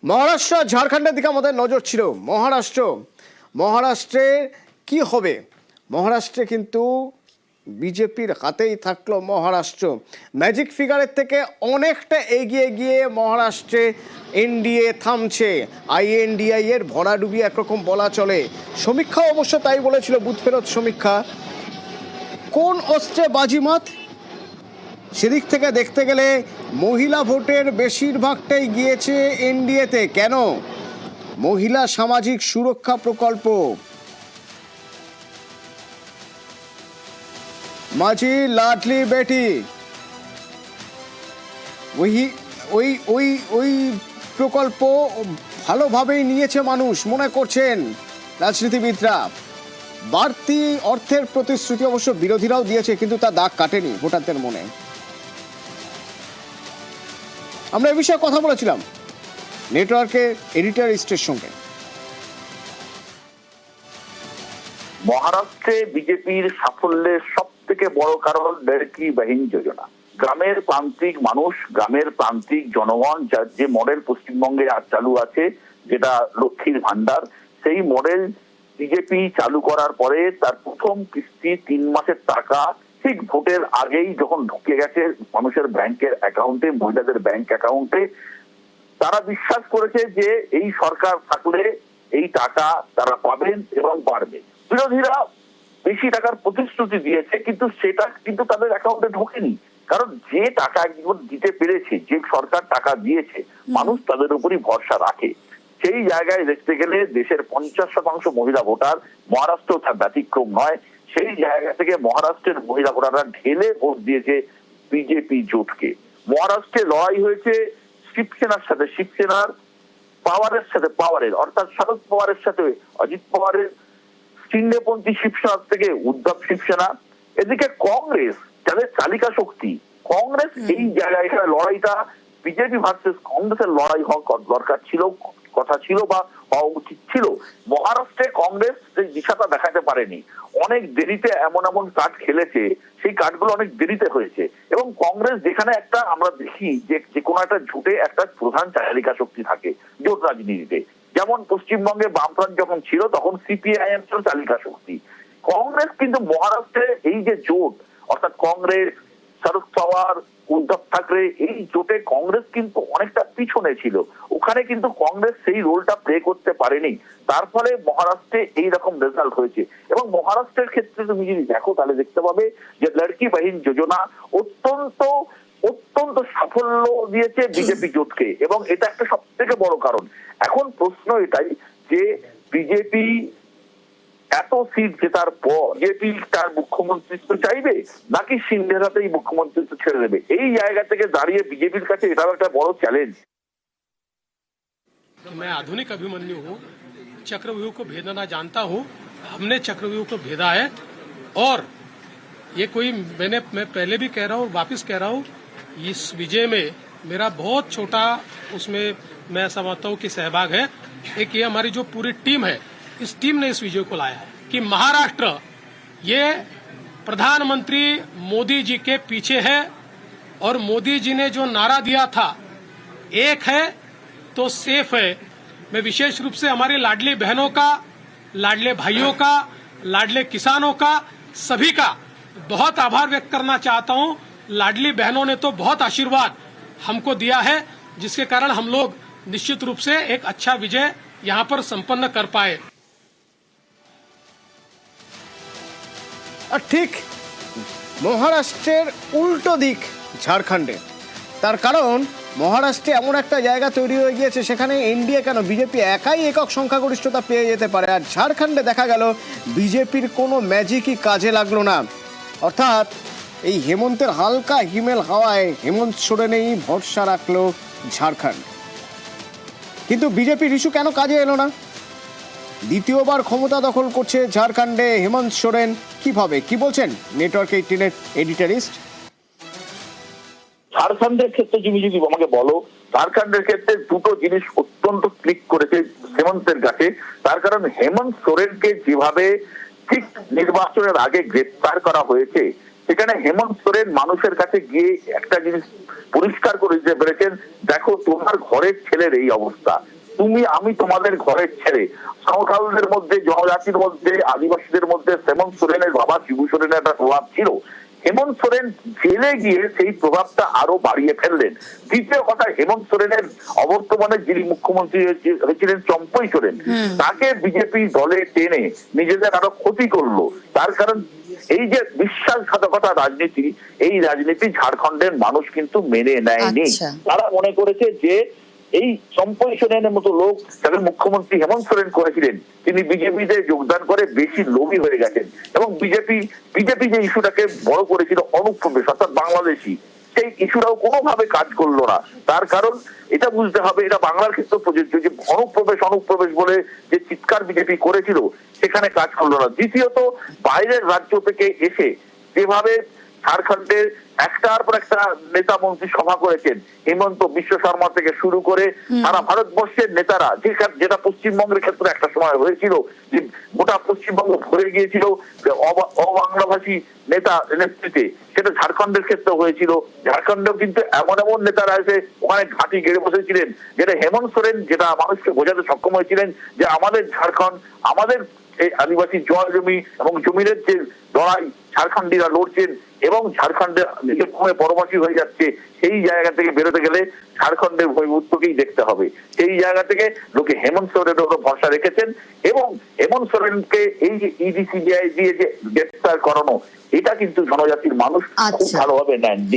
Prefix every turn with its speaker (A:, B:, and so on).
A: মহারাষ্ট্র ঝাড়খণ্ডের দিকে আমাদের নজর ছিল। মহারাষ্ট্রে কি হবে? মহারাষ্ট্রে কিন্তু বিজেপির হাতেই থাকলো মহারাষ্ট্র। ম্যাজিক ফিগারের থেকে অনেকটা এগিয়ে গিয়ে মহারাষ্ট্রে এনডিএ থামছে। আইএনডিআই এর ভরাডুবি একরকম বলা চলে। সমীক্ষা অবশ্য তাই বলেছিল, বুথ ফেরত সমীক্ষা। কোন অস্ত্রে বাজিমাত? সেদিক থেকে দেখতে গেলে মহিলা ভোটের বেশিরভাগটাই গিয়েছে এনডিএতে। কেন? মহিলা সামাজিক সুরক্ষা প্রকল্প, মাঝি লাডলি বেটি, ওই প্রকল্প ভালোভাবেই নিয়েছে মানুষ মনে করছেন রাজনীতিবিদরা। বাড়তি অর্থের প্রতিশ্রুতি অবশ্য বিরোধীরাও দিয়েছে, কিন্তু তা দাগ কাটেনি ভোটারদের মনে। আমরা এ বিষয়ে কথা বলেছিলাম নেটওয়ার্কের এডিটরিস্টের সঙ্গে।
B: মহারাষ্ট্রে বিজেপির সাফল্যের সব থেকে বড় কারণ লড়কি বাহিনী যোজনা। গ্রামের প্রান্তিক মানুষ, গ্রামের প্রান্তিক জনগণ, যার যে মডেল পশ্চিমবঙ্গে আজ চালু আছে, যেটা লক্ষ্মীর ভান্ডার, সেই মডেল বিজেপি চালু করার পরে তার প্রথম কিস্তি 3 মাসের টাকা ঠিক ভোটের আগেই যখন ঢুকে গেছে মানুষের ব্যাংকের অ্যাকাউন্টে, মহিলাদের ব্যাংক অ্যাকাউন্টে, তারা বিশ্বাস করেছে যে এই সরকার থাকলে এই টাকা তারা পাবেন এবং পারবে। বিরোধীরা বেশি টাকার প্রতিশ্রুতি দিয়েছে, কিন্তু সেটা কিন্তু তাদের অ্যাকাউন্টে ঢোকেনি। কারণ যে টাকা দিতে পেরেছে, যে সরকার টাকা দিয়েছে, মানুষ তাদের উপরই ভরসা রাখে। সেই জায়গায় দেখতে গেলে দেশের 50% মহিলা ভোটার, মহারাষ্ট্র তার ব্যতিক্রম নয়। সেই জায়গা থেকে মহারাষ্ট্রের মহিলা ভোটাররা ঢেলে ভোট দিয়েছে বিজেপি জোটকে। মহারাষ্ট্রে লড়াই হয়েছে শিবসেনার সাথে, শিবসেনার পাওয়ারের সাথে পাওয়ারের, অর্থাৎ শরদ পাওয়ারের সাথে অজিত পাওয়ারের চিহ্নপন্থী শিবসেনা থেকে উদ্ধব শিবসেনা। এদিকে কংগ্রেস, যাদের চালিকা শক্তি, কংগ্রেস এই জায়গায় এখানে লড়াইটা বিজেপি ভার্সেস কংগ্রেসের লড়াই হওয়া দরকার ছিল, কথা ছিল বা হওয়া উচিত ছিল। মহারাষ্ট্রে কংগ্রেস যে দিশাটা দেখাতে পারেনি, অনেক দেরিতে এমন এমন কার্ড খেলেছে, সেই কার্ডগুলো অনেক দেরিতে হয়েছে। এবং কংগ্রেস যেখানে একটা আমরা দেখি যে কোনো একটা জোটে একটা প্রধান চালিকা শক্তি থাকে জোট রাজনীতিতে, যেমন পশ্চিমবঙ্গে বামফ্রন্ট যখন ছিল তখন সিপিআইএম ছিল চালিকা শক্তি। কংগ্রেস কিন্তু মহারাষ্ট্রে এই যে জোট, অর্থাৎ কংগ্রেস, শরদ পাওয়ার, উদ্ধব ঠাকরে, এই জোটে কংগ্রেস কিন্তু অনেকটা পিছনে ছিল। ওখানে কিন্তু কংগ্রেস সেই রোলটা প্লে করতে পারেনি, তার ফলে মহারাষ্ট্রে এইরকম রেজাল্ট হয়েছে। এবং মহারাষ্ট্রের ক্ষেত্রে তুমি যদি দেখো তাহলে দেখতে পাবে যে লড়কি বাহিনী যোজনা অত্যন্ত অত্যন্ত সাফল্য দিয়েছে বিজেপি জোটকে, এবং এটা একটা সব থেকে বড় কারণ। এখন প্রশ্ন এটাই যে বিজেপি এত সিট জেতার পর বিজেপি তার মুখ্যমন্ত্রিত্ব চাইবে নাকি সিন্ধের হাতেই মুখ্যমন্ত্রিত্ব ছেড়ে দেবে? এই জায়গা থেকে দাঁড়িয়ে বিজেপির কাছে এটাও একটা বড় চ্যালেঞ্জ।
C: मैं आधुनिक अभिमन्यु हूँ, चक्रव्यूह को भेदना जानता हूँ। हमने चक्रव्यूह को भेदा है, और ये कोई मैं पहले भी कह रहा हूँ, वापस कह रहा हूँ, इस विजय में मेरा बहुत छोटा उसमें मैं समझता हूँ कि सहभाग है। एक ये हमारी जो पूरी टीम है, इस टीम ने इस विजय को लाया है कि महाराष्ट्र ये प्रधानमंत्री मोदी जी के पीछे है। और मोदी जी ने जो नारा दिया था, एक है तो सेफ है, मैं विशेष रूप से हमारी लाडली बहनों का, लाडले भाइयों का, लाडले किसानों का, सभी का बहुत आभार व्यक्त करना चाहता हूं। लाडली बहनों ने तो बहुत आशीर्वाद हमको दिया है, जिसके कारण हम लोग निश्चित रूप से एक अच्छा विजय यहां पर संपन्न कर पाए।
A: আর ঠিক মহারাষ্ট্রের উল্টো দিক ঝাড়খণ্ডে। তার কারণ মহারাষ্ট্রে এমন একটা জায়গা তৈরি হয়ে গিয়েছে, সেখানে এনডিএ কেন, বিজেপি একাই একক সংখ্যাগরিষ্ঠতা পেয়ে যেতে পারে। আর ঝাড়খণ্ডে দেখা গেল বিজেপির কোনো ম্যাজিকই কাজে লাগলো না। অর্থাৎ এই হেমন্তের হালকা হিমেল হাওয়ায় হেমন্ত সোরেনেই ভরসা রাখলো ঝাড়খণ্ড। কিন্তু বিজেপির ইস্যু কেন কাজে এলো না? দ্বিতীয়বার ক্ষমতা দখল করছে ঝাড়খণ্ডে হেমন্ত সোরেন। কিভাবে, কি বলছেন নেটওয়ার্ক 18-এর এডিটরিস্ট?
B: ঝাড়খণ্ডের ক্ষেত্রে তুমি যদি আমাকে বলো, ঝাড়খণ্ডের ক্ষেত্রে দুটো জিনিস অত্যন্ত ক্লিক করেছে হেমন্তের কাছে। তার কারণ হেমন্ত সোরেনকে যেভাবে ঠিক নির্বাচনের আগে গ্রেপ্তার করা হয়েছে, সেখানে হেমন্ত সোরেন মানুষের কাছে গিয়ে একটা জিনিস পরিষ্কার করে দিতে পেরেছেন, দেখো তোমার ঘরের ছেলের এই অবস্থা, আমি তোমাদের ঘরের ছেলে। সাঁওতালদের মধ্যে, জনজাতির মধ্যে, আদিবাসীদের মধ্যে হেমন্ত সোরেনের বাবা শিবু সোরেনের একটা প্রভাব ছিল। হেমন্ত সোরেন জেলে গিয়ে সেই প্রভাবটা আরো বাড়িয়ে ফেললেন। দ্বিতীয় কথা, হেমন্ত সোরেনের অবর্তমানে যিনি মুখ্যমন্ত্রী হয়েছিলেন চম্পই সোরেন, তাকে বিজেপি দলে টেনে নিজেদের আরো ক্ষতি করলো। তার কারণ এই যে বিশ্বাসঘাতকতা রাজনীতি, এই রাজনীতি ঝাড়খণ্ডের মানুষ কিন্তু মেনে নেয়নি। তারা মনে করেছে যে এই চম্পই সোরেনের মতো লোক, যাকে মুখ্যমন্ত্রী হেমন্ত সোরেন করেছিলেন, তিনি বিজেপিতে যোগদান করে বেশি লোভী হয়ে গেছেন এবং বিজেপি যে ইস্যুটাকে বড় করেছিল অনুপ্রবেশ অর্থাৎ বাংলাদেশি, সেই ইস্যুটাও কোনোভাবে কাজ করলো না। তার কারণ এটা বুঝতে হবে, এটা বাংলার ক্ষেত্রে প্রযোজ্য, যে অনুপ্রবেশ বলে যে চিৎকার বিজেপি করেছিল সেখানে কাজ করলো না। দ্বিতীয়ত, বাইরের রাজ্য থেকে এসে যেভাবে ঝাড়খণ্ডের একটার পর একটা নেতা মন্ত্রী সভা করেছেন, হেমন্ত বিশ্ব শর্মা থেকে শুরু করে সারা ভারতবর্ষের নেতারা, যেটা পশ্চিমবঙ্গের ক্ষেত্রে একটা সময় হয়েছিল যে গোটা পশ্চিমবঙ্গ ভরে গিয়েছিল অবাংলাভাষী নেতা নেতৃত্বে, সেটা ঝাড়খণ্ডের ক্ষেত্রে হয়েছিল। ঝাড়খণ্ডেও কিন্তু এমন নেতারা এসে ওখানে ঘাঁটি গেড়ে বসেছিলেন, যেটা হেমন্ত সোরেন যেটা মানুষকে বোঝাতে সক্ষম হয়েছিলেন যে আমাদের ঝাড়খণ্ড, আমাদের এই আদিবাসী জল জমি এবং জমিনের যে লড়াই ঝাড়খণ্ডীরা লড়ছেন এবং ঝাড়খণ্ডের নিজের ভূমে পরবাসী হয়ে যাচ্ছে, সেই জায়গা থেকে বেরোতে গেলে ঝাড়খণ্ডের ভূমিপুত্রকেই দেখতে হবে। সেই জায়গা থেকে লোকে হেমন্ত সোরেনের উপর ভরসা রেখেছেন এবং হেমন্ত সোরেনকে এই যে ইডি সিবিআই দিয়ে যে গ্রেফতার করানো, এটা কিন্তু জনজাতির মানুষ খুব ভালোভাবে নেন।